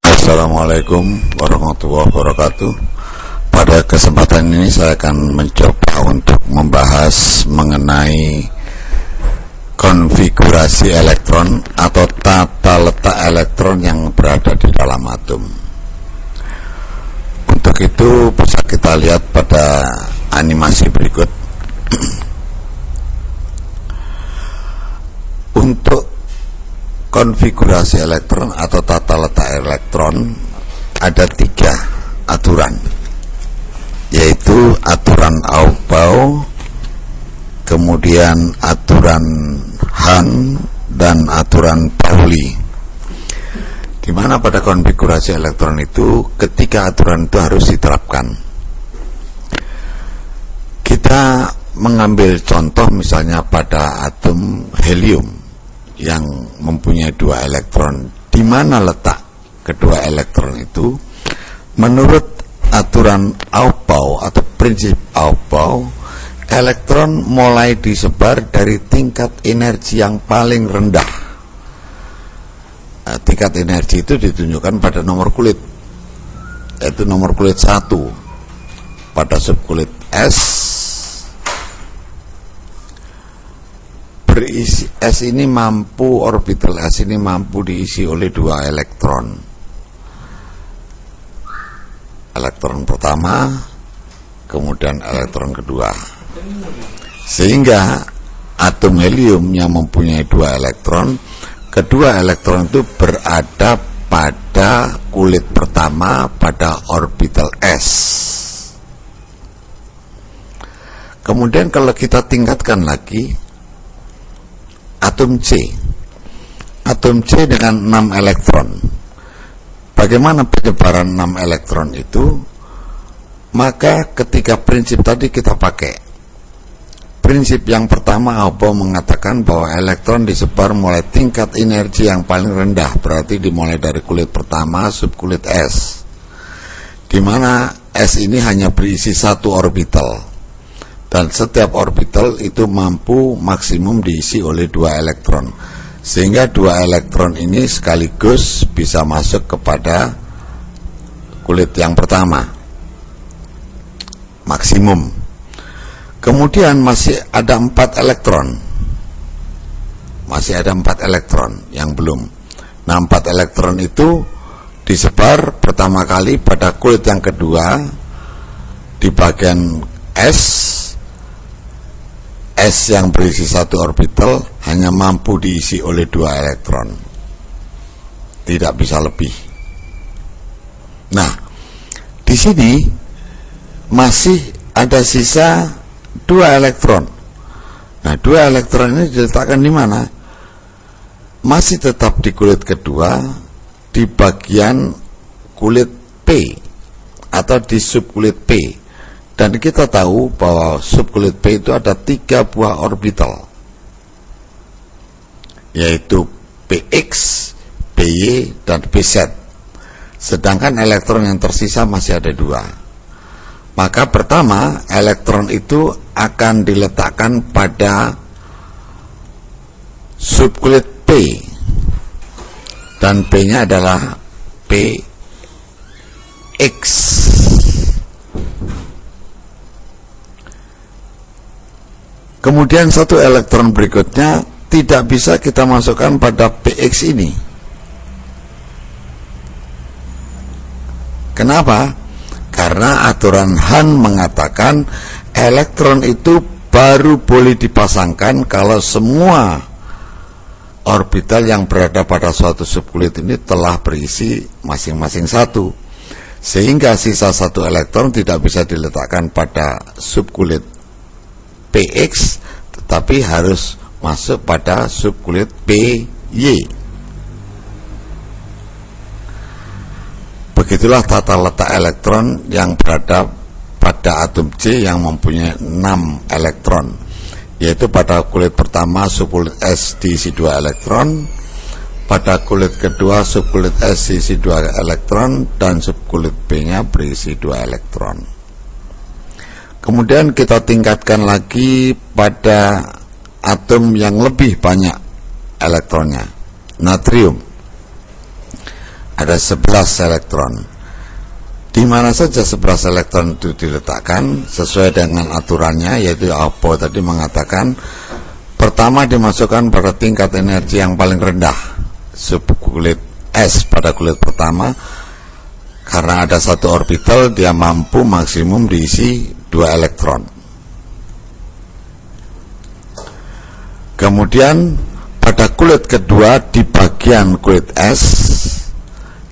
Assalamualaikum warahmatullahi wabarakatuh. Pada kesempatan ini saya akan mencoba untuk membahas mengenai konfigurasi elektron atau tata letak elektron yang berada di dalam atom. Untuk itu bisa kita lihat pada animasi berikut. Untuk konfigurasi elektron atau tata letak elektron ada 3 aturan, yaitu aturan Aufbau, kemudian aturan Hahn, dan aturan Pauli. Di mana pada konfigurasi elektron itu ketiga aturan itu harus diterapkan. Kita mengambil contoh misalnya pada atom helium yang mempunyai 2 elektron. Di mana letak kedua elektron itu? Menurut aturan Aufbau atau prinsip Aufbau, elektron mulai disebar dari tingkat energi yang paling rendah. Tingkat energi itu ditunjukkan pada nomor kulit, yaitu nomor kulit 1 pada subkulit S. S ini mampu, orbital S ini mampu diisi oleh 2 elektron. Elektron pertama, kemudian elektron kedua. Sehingga atom helium yang mempunyai 2 elektron, kedua elektron itu berada pada kulit pertama pada orbital S. Kemudian kalau kita tingkatkan lagi, atom C dengan 6 elektron. Bagaimana penyebaran 6 elektron itu? Maka ketika prinsip tadi kita pakai, prinsip yang pertama Aufbau mengatakan bahwa elektron disebar mulai tingkat energi yang paling rendah, berarti dimulai dari kulit pertama subkulit S, di mana S ini hanya berisi 1 orbital. Dan setiap orbital itu mampu maksimum diisi oleh 2 elektron, sehingga 2 elektron ini sekaligus bisa masuk kepada kulit yang pertama maksimum. Kemudian masih ada 4 elektron, yang belum. Nah, 4 elektron itu disebar pertama kali pada kulit yang kedua di bagian S yang berisi 1 orbital hanya mampu diisi oleh 2 elektron, tidak bisa lebih. Nah, di sini masih ada sisa 2 elektron. Nah, 2 elektron ini diletakkan di mana? Masih tetap di kulit kedua, di bagian kulit P atau di subkulit P. Dan kita tahu bahwa subkulit P itu ada 3 buah orbital, yaitu PX, PY, dan PZ. Sedangkan elektron yang tersisa masih ada 2. Maka pertama, elektron itu akan diletakkan pada subkulit P, dan P-nya adalah PX. Kemudian 1 elektron berikutnya tidak bisa kita masukkan pada PX ini. Kenapa? Karena aturan Hahn mengatakan elektron itu baru boleh dipasangkan kalau semua orbital yang berada pada suatu subkulit ini telah berisi masing-masing satu, sehingga sisa satu elektron tidak bisa diletakkan pada subkulit PX, tetapi harus masuk pada subkulit PY. Begitulah tata letak elektron yang berada pada atom C yang mempunyai 6 elektron, yaitu pada kulit pertama subkulit S diisi 2 elektron, pada kulit kedua subkulit S diisi 2 elektron, dan subkulit B-nya berisi 2 elektron. Kemudian kita tingkatkan lagi pada atom yang lebih banyak elektronnya, natrium. Ada 11 elektron. Di mana saja 11 elektron itu diletakkan sesuai dengan aturannya, yaitu Apo tadi mengatakan pertama dimasukkan pada tingkat energi yang paling rendah, subkulit S pada kulit pertama, karena ada satu orbital dia mampu maksimum diisi 2 elektron. Kemudian pada kulit kedua di bagian kulit S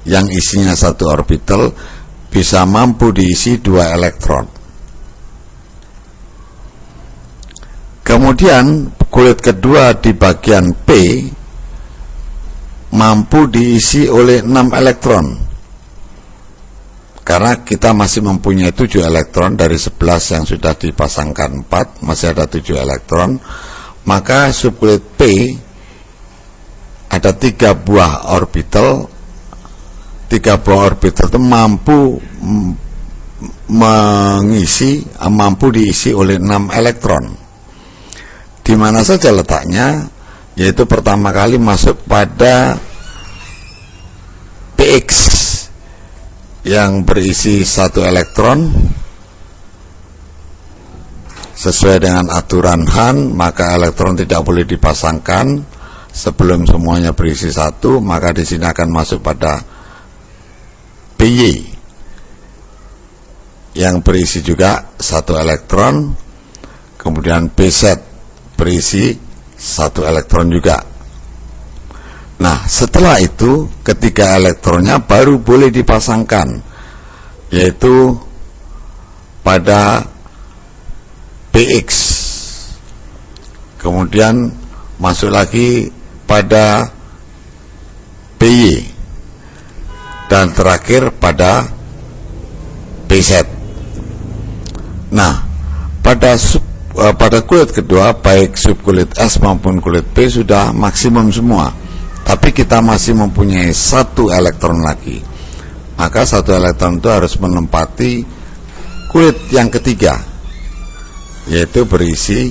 yang isinya satu orbital bisa mampu diisi 2 elektron. Kemudian kulit kedua di bagian P mampu diisi oleh 6 elektron. Karena kita masih mempunyai 7 elektron dari 11 yang sudah dipasangkan 4, masih ada 7 elektron, maka subkulit P ada 3 buah orbital. 3 buah orbital itu mampu diisi oleh 6 elektron. Di mana saja letaknya, yaitu pertama kali masuk pada PX yang berisi 1 elektron. Sesuai dengan aturan Han, maka elektron tidak boleh dipasangkan sebelum semuanya berisi 1, maka di sini akan masuk pada PY yang berisi juga 1 elektron, kemudian PZ berisi 1 elektron juga. Nah, setelah itu ketiga elektronnya baru boleh dipasangkan, yaitu pada PX, kemudian masuk lagi pada PY, dan terakhir pada PZ. Nah, pada kulit kedua, baik subkulit S maupun kulit P sudah maksimum semua, tapi kita masih mempunyai 1 elektron lagi. Maka 1 elektron itu harus menempati kulit yang ketiga, yaitu berisi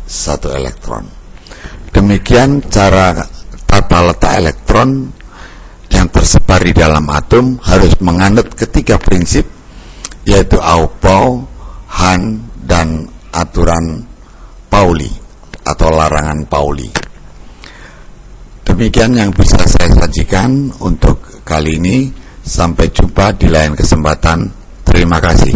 1 elektron. Demikian cara tata letak elektron yang tersebar di dalam atom harus menganut ketiga prinsip, yaitu Aufbau, Han, dan aturan Pauli atau larangan Pauli. Demikian yang bisa saya sajikan untuk kali ini. Sampai jumpa di lain kesempatan. Terima kasih.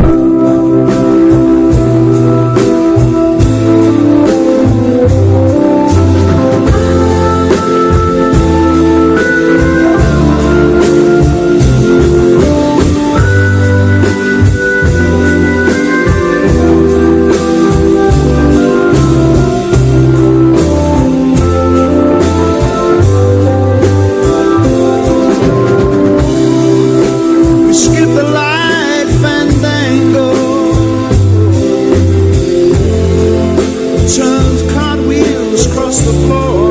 Cartwheels across the floor.